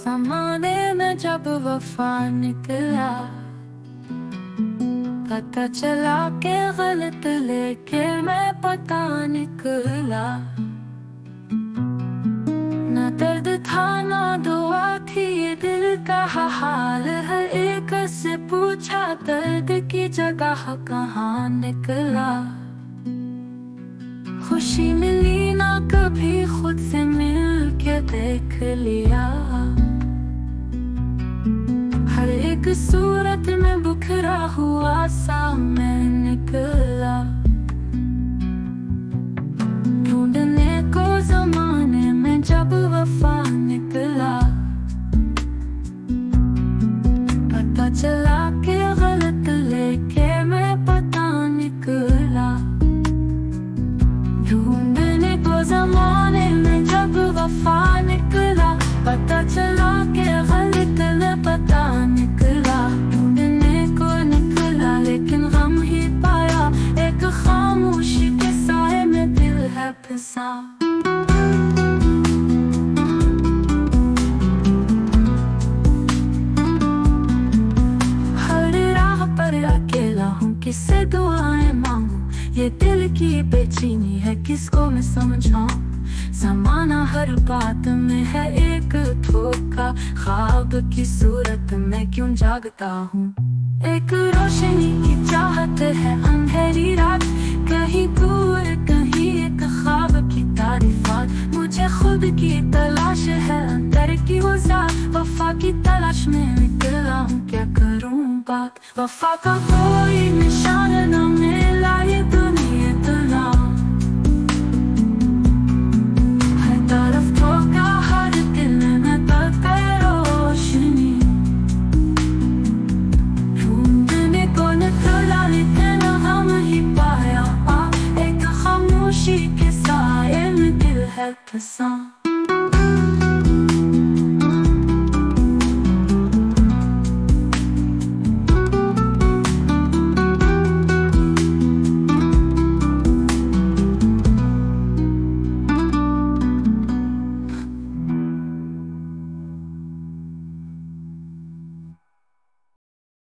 ज़माने में जब वफा निकला, पता चला के गलत लेके मैं पता निकला। ना दर्द था ना दुआ थी, ये दिल का हाल है। एक से पूछा दर्द की जगह कहाँ निकला। खुशी मिली ना कभी, खुद से मिल के देख लिया। हर एक सूरत में बुखरा हुआ सा मैं निकला। ढूंढने को ज़माने में जब वफा निकला, पता चला के गलत लेके मैं पता निकला। ढूंढने को ज़माने में जब वफा निकला, पता चला के गलत ले पता निकला। ढूंढने को निकला लेकिन गम ही पाया, एक खामोशी के साए में दिल है फंसा। हर राह पर अकेला हूँ, किससे दुआएं मांगूं। ये दिल की बेचैनी है, किसको मैं समझाऊं। ज़माना हर बात में है एक धोखा, ख्वाब की सूरत में क्यों जागता हूँ। एक रोशनी की चाहत है अंधेरी रात, कहीं दूर कहीं एक ख्वाब की तारीफात। मुझे खुद की तलाश है अंदर की वो ज़ात, वफा की तलाश में निकला हूँ, क्या करूँ बात। वफा का कोई निशान न मिला, ये दुनिया इतना हर तरफ धोखा, हर दिल में दर्द रोशनी। ढूंढने को निकला लेकिन हम ही पाया, एक खामोशी के साए में दिल है फंसा।